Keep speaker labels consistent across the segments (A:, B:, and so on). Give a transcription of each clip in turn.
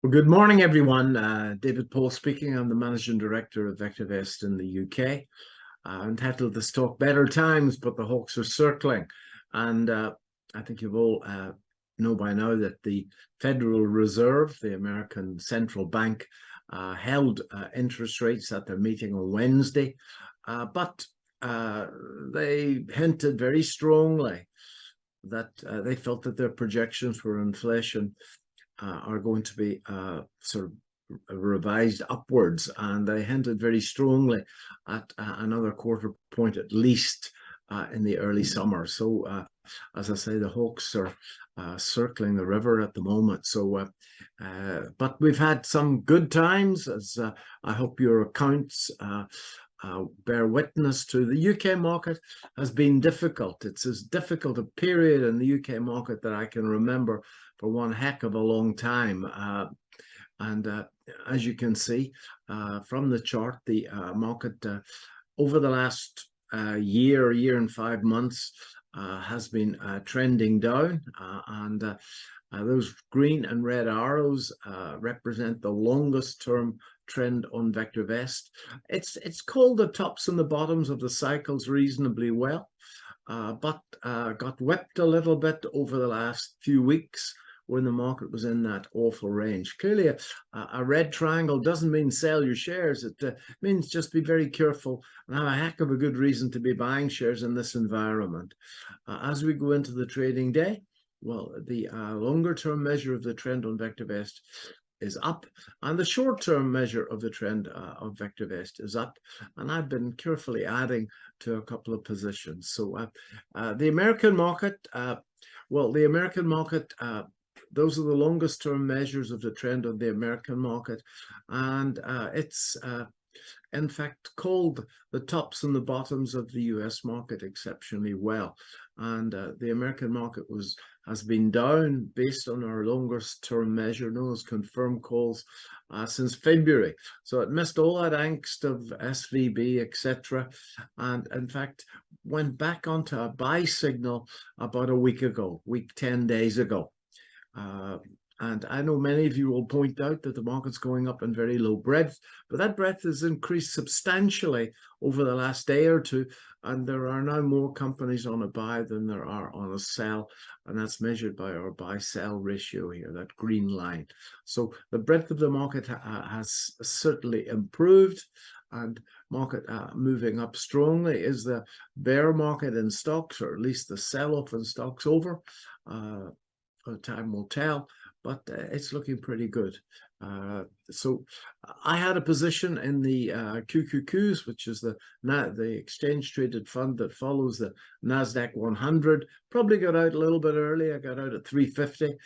A: Well, good morning, everyone. David Paul speaking. I'm the Managing Director of VectorVest in the UK. Entitled this talk, Better Times, but the Hawks are Circling. And I think you all know by now that the Federal Reserve, the American Central Bank, held interest rates at their meeting on Wednesday. But they hinted very strongly that they felt that their projections for inflation are going to be sort of revised upwards, and they hinted very strongly at another quarter point at least in the early summer. So as I say, the Hawks are circling the river at the moment. So but we've had some good times, as I hope your accounts bear witness to. The UK market has been difficult. It's as difficult a period in the UK market that I can remember for one heck of a long time. And as you can see from the chart, the market over the last year and 5 months has been trending down, and those green and red arrows represent the longest term trend on VectorVest. It's called the tops and the bottoms of the cycles reasonably well, but got whipped a little bit over the last few weeks when the market was in that awful range. Clearly, a red triangle doesn't mean sell your shares. It means just be very careful and have a heck of a good reason to be buying shares in this environment. As we go into the trading day, well, the longer-term measure of the trend on VectorVest is up, and the short-term measure of the trend of VectorVest is up, and I've been carefully adding to a couple of positions. So the American market, those are the longest term measures of the trend of the American market, and it's in fact called the tops and the bottoms of the US market exceptionally well. And the American market has been down based on our longest term measure, known as confirmed calls, since February. So it missed all that angst of SVB, etc., and in fact went back onto a buy signal about a week ago, 10 days ago. And I know many of you will point out that the market's going up in very low breadth, but that breadth has increased substantially over the last day or two, and there are now more companies on a buy than there are on a sell, and that's measured by our buy-sell ratio here, that green line. So the breadth of the market has certainly improved, and market moving up strongly. Is the bear market in stocks, or at least the sell-off in stocks, over? Time will tell, but it's looking pretty good. So I had a position in the QQQs, which is the exchange traded fund that follows the NASDAQ 100. Probably got out a little bit early. I got out at 350,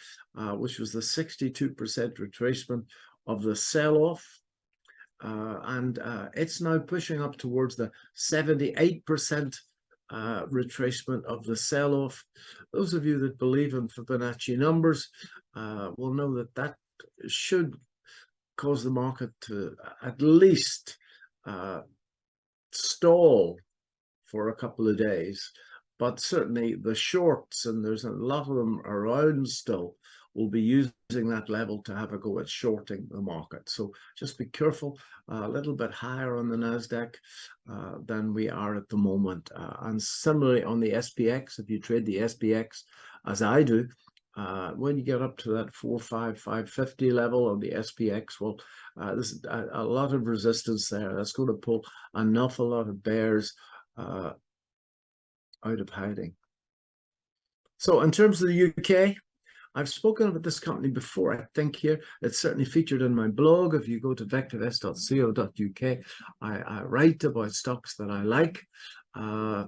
A: which was the 62% retracement of the sell-off. And it's now pushing up towards the 78% retracement of the sell-off. Those of you that believe in Fibonacci numbers will know that that should cause the market to at least stall for a couple of days, but certainly the shorts, and there's a lot of them around still, will be using that level to have a go at shorting the market. So just be careful, a little bit higher on the NASDAQ than we are at the moment. And similarly on the SPX, if you trade the SPX, as I do, when you get up to that 550 level on the SPX, well, there's a lot of resistance there. That's going to pull an awful lot of bears out of hiding. So in terms of the UK, I've spoken about this company before, I think here. It's certainly featured in my blog. If you go to vectorvest.co.uk, I write about stocks that I like,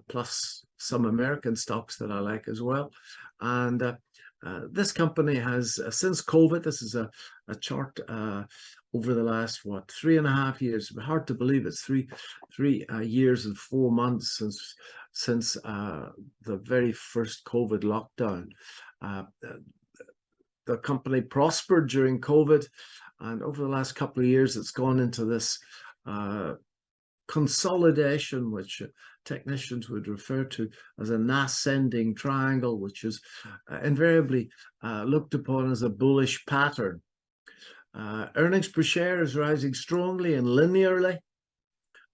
A: plus some American stocks that I like as well. And this company has, since COVID, this is a chart over the last, 3.5 years. Hard to believe it's three years and 4 months since the very first COVID lockdown. The company prospered during COVID, and over the last couple of years, it's gone into this consolidation, which technicians would refer to as an ascending triangle, which is invariably looked upon as a bullish pattern. Earnings per share is rising strongly and linearly,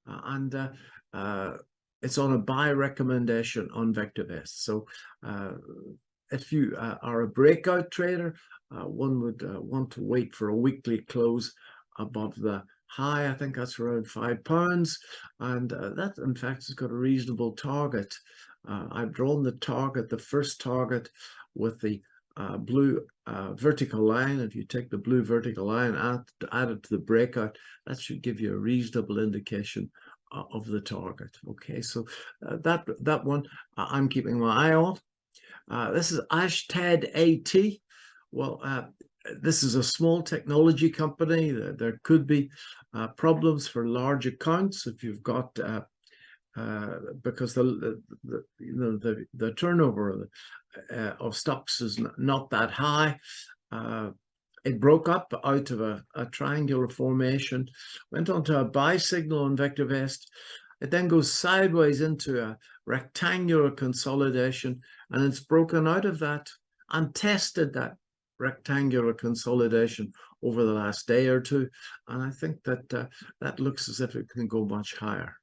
A: and it's on a buy recommendation on VectorVest. So if you are a breakout trader, one would want to wait for a weekly close above the high. I think that's around £5, and that in fact has got a reasonable target. I've drawn the target, the first target, with the blue vertical line. If you take the blue vertical line, add it to the breakout, that should give you a reasonable indication of the target. Okay, so that one I'm keeping my eye on. This is Ashtad AT. Well, this is a small technology company. There could be problems for large accounts if you've got because the turnover of stocks is not that high. It broke up out of a triangular formation, went onto a buy signal on VectorVest. It then goes sideways into a rectangular consolidation, and it's broken out of that and tested that rectangular consolidation over the last day or two. And I think that that looks as if it can go much higher.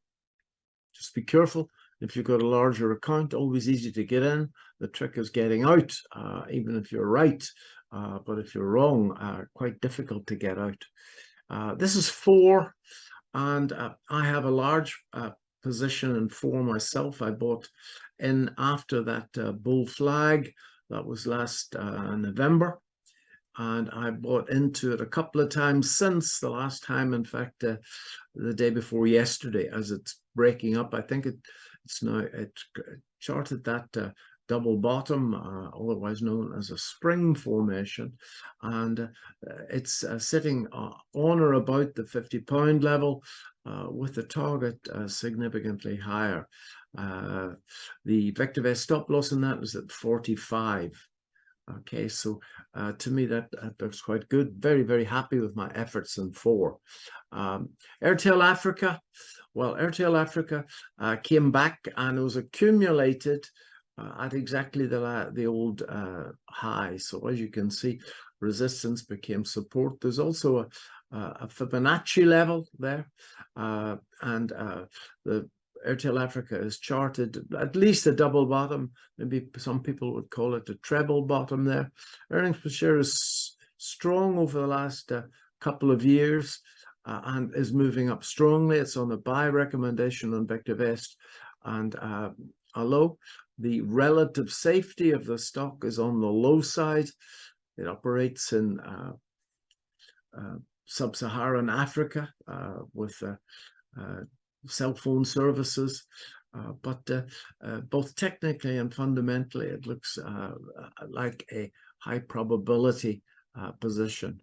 A: Just be careful. If you've got a larger account, always easy to get in. The trick is getting out, even if you're right. But if you're wrong, quite difficult to get out. This is 4, and I have a large position in 4 myself. I bought in after that bull flag. That was last November. And I bought into it a couple of times since. The last time, in fact, the day before yesterday, as it's breaking up. I think it's now, it charted that double bottom, otherwise known as a spring formation, and it's sitting on or about the £50 level with the target significantly higher. The VectorVest stop loss in that was at 45. Okay, so to me that looks quite good. Very, very happy with my efforts in 4. Airtel Africa. Well, Airtel Africa came back and it was accumulated at exactly the old high. So as you can see, resistance became support. There's also a Fibonacci level there, and the Airtel Africa is charted at least a double bottom. Maybe some people would call it a treble bottom there. Earnings per share is strong over the last couple of years and is moving up strongly. It's on a buy recommendation on VectorVest, and although the relative safety of the stock is on the low side, it operates in sub-Saharan Africa with cell phone services, but both technically and fundamentally it looks like a high probability position.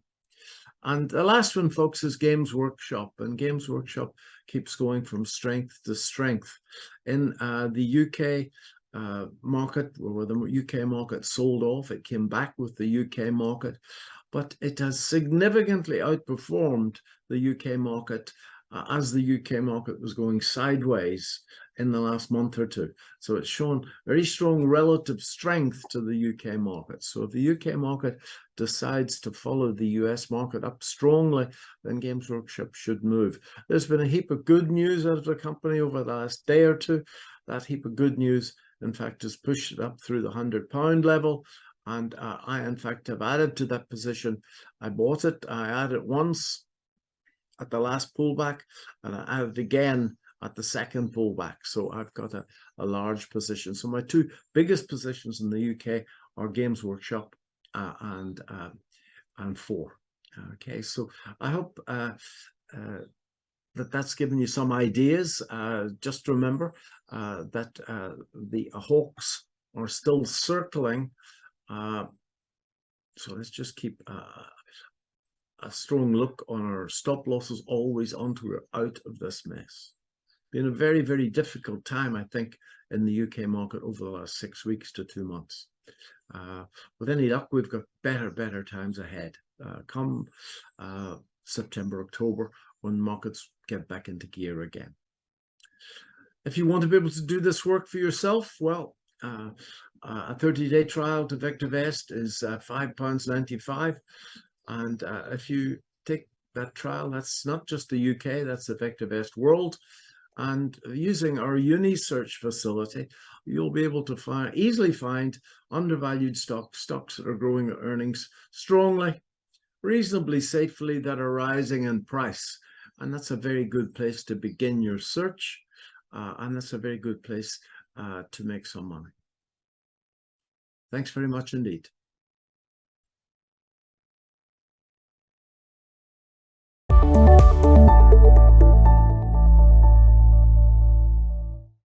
A: And the last one, folks, is Games Workshop, and Games Workshop keeps going from strength to strength. In the UK market, where the UK market sold off, it came back with the UK market, but it has significantly outperformed the UK market as the UK market was going sideways in the last month or two. So it's shown very strong relative strength to the UK market. So if the UK market decides to follow the US market up strongly, then Games Workshop should move. There's been a heap of good news out of the company over the last day or two. That heap of good news, in fact, has pushed it up through the £100 level. And I, in fact, have added to that position. I bought it. I added it once at the last pullback, and I added again at the second pullback. So I've got a large position. So my 2 biggest positions in the UK are Games Workshop and 4. Okay, so I hope that's given you some ideas. Just remember that the hawks are still circling. So let's just keep a strong look on our stop losses always until we're out of this mess. Been a very, very difficult time, I think, in the UK market over the last 6 weeks to 2 months. With any luck, we've got better times ahead come September, October, when markets get back into gear again. If you want to be able to do this work for yourself, well, a 30-day trial to VectorVest is £5.95. And if you take that trial, that's not just the UK, that's Effective Est World. And using our uni search facility, you'll be able to easily find undervalued stocks that are growing earnings strongly, reasonably safely, that are rising in price. And that's a very good place to begin your search. And that's a very good place to make some money. Thanks very much indeed.